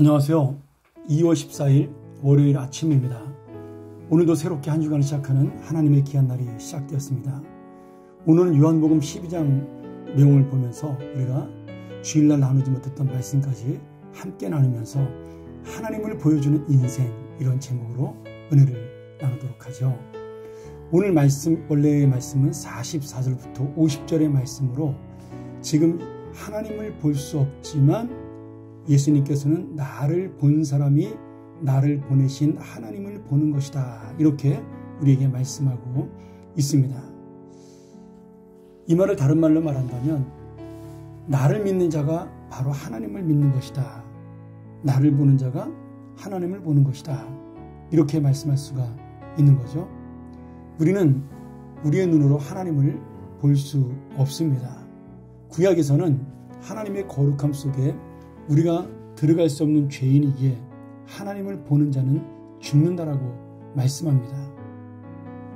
안녕하세요. 2월 14일 월요일 아침입니다. 오늘도 새롭게 한 주간을 시작하는 하나님의 귀한 날이 시작되었습니다. 오늘은 요한복음 12장 내용을 보면서 우리가 주일날 나누지 못했던 말씀까지 함께 나누면서 하나님을 보여주는 인생, 이런 제목으로 은혜를 나누도록 하죠. 오늘 말씀, 원래의 말씀은 44절부터 50절의 말씀으로 지금 하나님을 볼 수 없지만 예수님께서는 나를 본 사람이 나를 보내신 하나님을 보는 것이다, 이렇게 우리에게 말씀하고 있습니다. 이 말을 다른 말로 말한다면 나를 믿는 자가 바로 하나님을 믿는 것이다, 나를 보는 자가 하나님을 보는 것이다, 이렇게 말씀할 수가 있는 거죠. 우리는 우리의 눈으로 하나님을 볼 수 없습니다. 구약에서는 하나님의 거룩함 속에 우리가 들어갈 수 없는 죄인이기에 하나님을 보는 자는 죽는다라고 말씀합니다.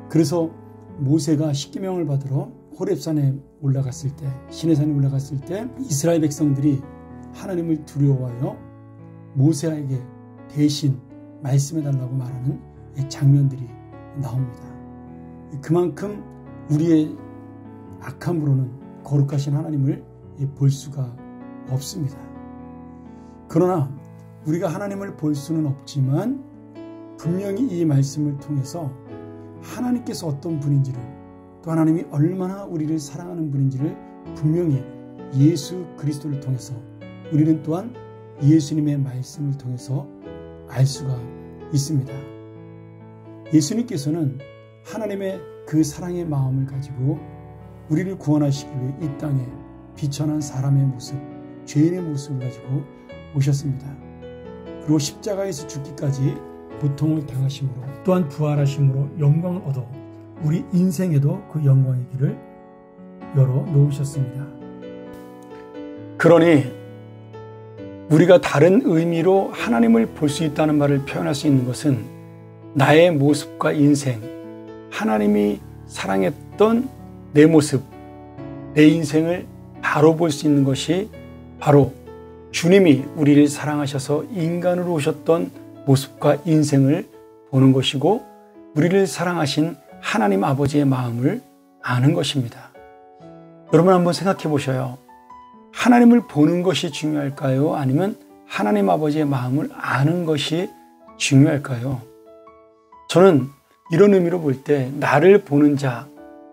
그래서 모세가 십계명을 받으러 호렙산에 올라갔을 때, 시내산에 올라갔을 때 이스라엘 백성들이 하나님을 두려워하여 모세에게 대신 말씀해달라고 말하는 장면들이 나옵니다. 그만큼 우리의 악함으로는 거룩하신 하나님을 볼 수가 없습니다. 그러나 우리가 하나님을 볼 수는 없지만 분명히 이 말씀을 통해서 하나님께서 어떤 분인지를, 또 하나님이 얼마나 우리를 사랑하는 분인지를 분명히 예수 그리스도를 통해서, 우리는 또한 예수님의 말씀을 통해서 알 수가 있습니다. 예수님께서는 하나님의 그 사랑의 마음을 가지고 우리를 구원하시기 위해 이 땅에 비천한 사람의 모습, 죄인의 모습을 가지고 오셨습니다. 그리고 십자가에서 죽기까지 고통을 당하심으로, 또한 부활하심으로 영광을 얻어 우리 인생에도 그 영광의 길을 열어 놓으셨습니다. 그러니 우리가 다른 의미로 하나님을 볼 수 있다는 말을 표현할 수 있는 것은 나의 모습과 인생, 하나님이 사랑했던 내 모습, 내 인생을 바로 볼 수 있는 것이 바로 주님이 우리를 사랑하셔서 인간으로 오셨던 모습과 인생을 보는 것이고, 우리를 사랑하신 하나님 아버지의 마음을 아는 것입니다. 여러분 한번 생각해 보셔요. 하나님을 보는 것이 중요할까요? 아니면 하나님 아버지의 마음을 아는 것이 중요할까요? 저는 이런 의미로 볼 때 나를 보는 자,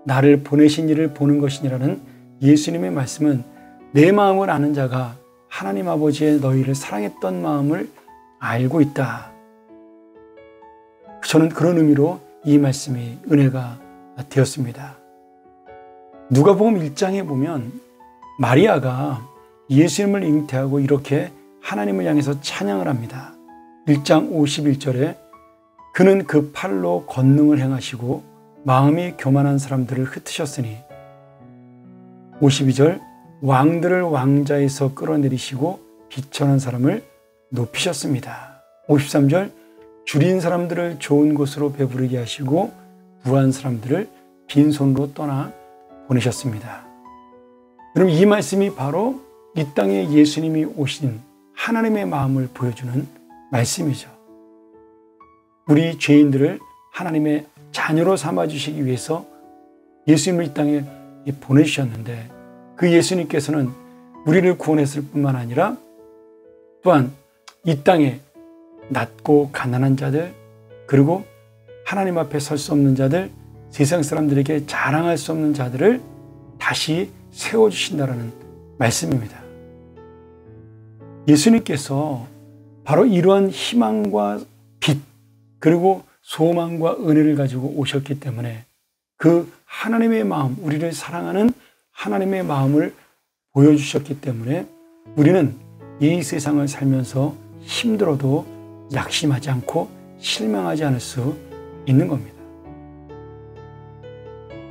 나를 보내신 이를 보는 것이니라는 예수님의 말씀은 내 마음을 아는 자가 하나님 아버지의 너희를 사랑했던 마음을 알고 있다. 저는 그런 의미로 이 말씀이 은혜가 되었습니다. 누가복음 1장에 보면 마리아가 예수님을 잉태하고 이렇게 하나님을 향해서 찬양을 합니다. 1장 51절에 그는 그 팔로 권능을 행하시고 마음이 교만한 사람들을 흩으셨으니, 52절 왕들을 왕자에서 끌어내리시고 비천한 사람을 높이셨습니다. 53절 줄인 사람들을 좋은 곳으로 배부르게 하시고 부한 사람들을 빈손으로 떠나 보내셨습니다. 여러분, 이 말씀이 바로 이 땅에 예수님이 오신 하나님의 마음을 보여주는 말씀이죠. 우리 죄인들을 하나님의 자녀로 삼아주시기 위해서 예수님을 이 땅에 보내주셨는데, 그 예수님께서는 우리를 구원했을 뿐만 아니라 또한 이 땅에 낮고 가난한 자들, 그리고 하나님 앞에 설 수 없는 자들, 세상 사람들에게 자랑할 수 없는 자들을 다시 세워주신다는 말씀입니다. 예수님께서 바로 이러한 희망과 빛, 그리고 소망과 은혜를 가지고 오셨기 때문에 그 하나님의 마음, 우리를 사랑하는 하나님의 마음을 보여주셨기 때문에 우리는 이 세상을 살면서 힘들어도 낙심하지 않고 실망하지 않을 수 있는 겁니다.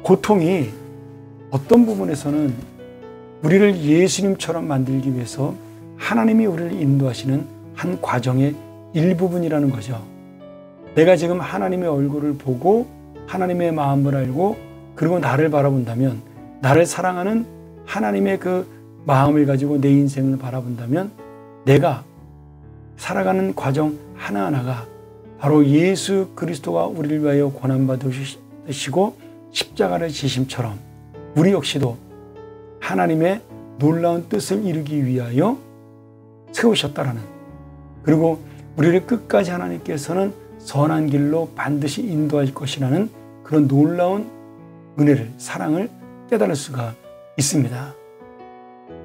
고통이 어떤 부분에서는 우리를 예수님처럼 만들기 위해서 하나님이 우리를 인도하시는 한 과정의 일부분이라는 거죠. 내가 지금 하나님의 얼굴을 보고 하나님의 마음을 알고 그리고 나를 바라본다면, 나를 사랑하는 하나님의 그 마음을 가지고 내 인생을 바라본다면 내가 살아가는 과정 하나하나가 바로 예수 그리스도가 우리를 위하여 고난받으시고 십자가를 지심처럼 우리 역시도 하나님의 놀라운 뜻을 이루기 위하여 세우셨다라는, 그리고 우리를 끝까지 하나님께서는 선한 길로 반드시 인도할 것이라는 그런 놀라운 은혜를, 사랑을 깨달을 수가 있습니다.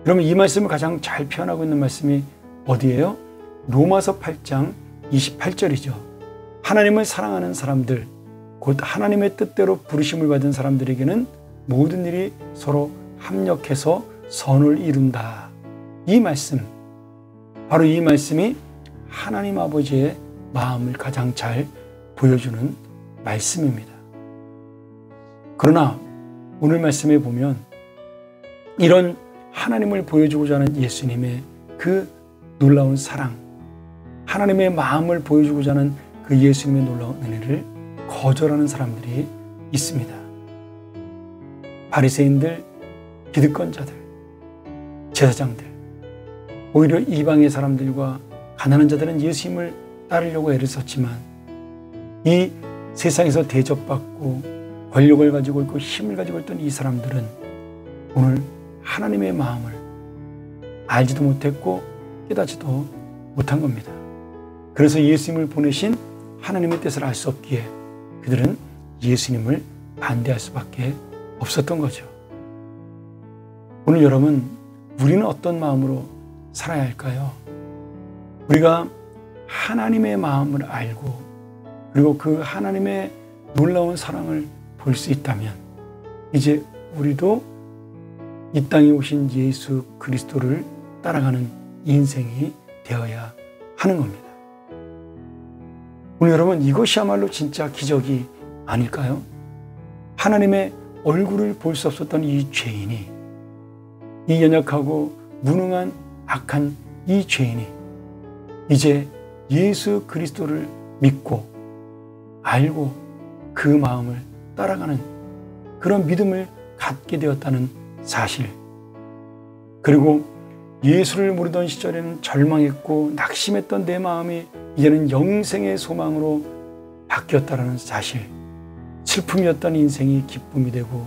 그러면 이 말씀을 가장 잘 표현하고 있는 말씀이 어디예요? 로마서 8장 28절이죠. 하나님을 사랑하는 사람들, 곧 하나님의 뜻대로 부르심을 받은 사람들에게는 모든 일이 서로 합력해서 선을 이룬다. 이 말씀, 바로 이 말씀이 하나님 아버지의 마음을 가장 잘 보여주는 말씀입니다. 그러나 오늘 말씀에 보면 이런 하나님을 보여주고자 하는 예수님의 그 놀라운 사랑, 하나님의 마음을 보여주고자 하는 그 예수님의 놀라운 은혜를 거절하는 사람들이 있습니다. 바리새인들, 기득권자들, 제사장들, 오히려 이방의 사람들과 가난한 자들은 예수님을 따르려고 애를 썼지만 이 세상에서 대접받고 권력을 가지고 있고 힘을 가지고 있던 이 사람들은 오늘 하나님의 마음을 알지도 못했고 깨닫지도 못한 겁니다. 그래서 예수님을 보내신 하나님의 뜻을 알 수 없기에 그들은 예수님을 반대할 수밖에 없었던 거죠. 오늘 여러분, 우리는 어떤 마음으로 살아야 할까요? 우리가 하나님의 마음을 알고 그리고 그 하나님의 놀라운 사랑을 볼 수 있다면 이제 우리도 이 땅에 오신 예수 그리스도를 따라가는 인생이 되어야 하는 겁니다. 오늘 여러분, 이것이야말로 진짜 기적이 아닐까요? 하나님의 얼굴을 볼 수 없었던 이 죄인이, 이 연약하고 무능한 악한 이 죄인이 이제 예수 그리스도를 믿고 알고 그 마음을 따라가는 그런 믿음을 갖게 되었다는 사실, 그리고 예수를 모르던 시절에는 절망했고 낙심했던 내 마음이 이제는 영생의 소망으로 바뀌었다는 사실, 슬픔이었던 인생이 기쁨이 되고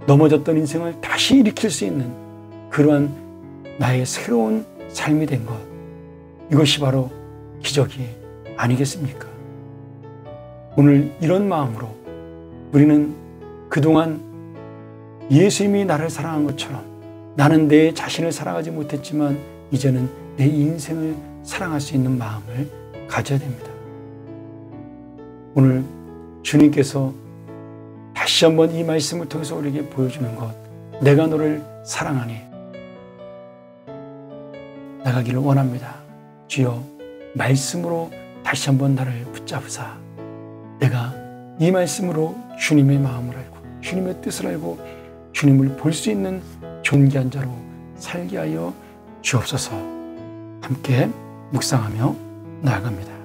넘어졌던 인생을 다시 일으킬 수 있는 그러한 나의 새로운 삶이 된 것, 이것이 바로 기적이 아니겠습니까? 오늘 이런 마음으로 우리는 그동안 예수님이 나를 사랑한 것처럼 나는 내 자신을 사랑하지 못했지만 이제는 내 인생을 사랑할 수 있는 마음을 가져야 됩니다. 오늘 주님께서 다시 한번 이 말씀을 통해서 우리에게 보여주는 것, 내가 너를 사랑하니 나가기를 원합니다. 주여, 말씀으로 다시 한번 나를 붙잡으사 내가 이 말씀으로 주님의 마음을 알고 주님의 뜻을 알고 주님을 볼 수 있는 존귀한 자로 살게 하여 주옵소서. 함께 묵상하며 나아갑니다.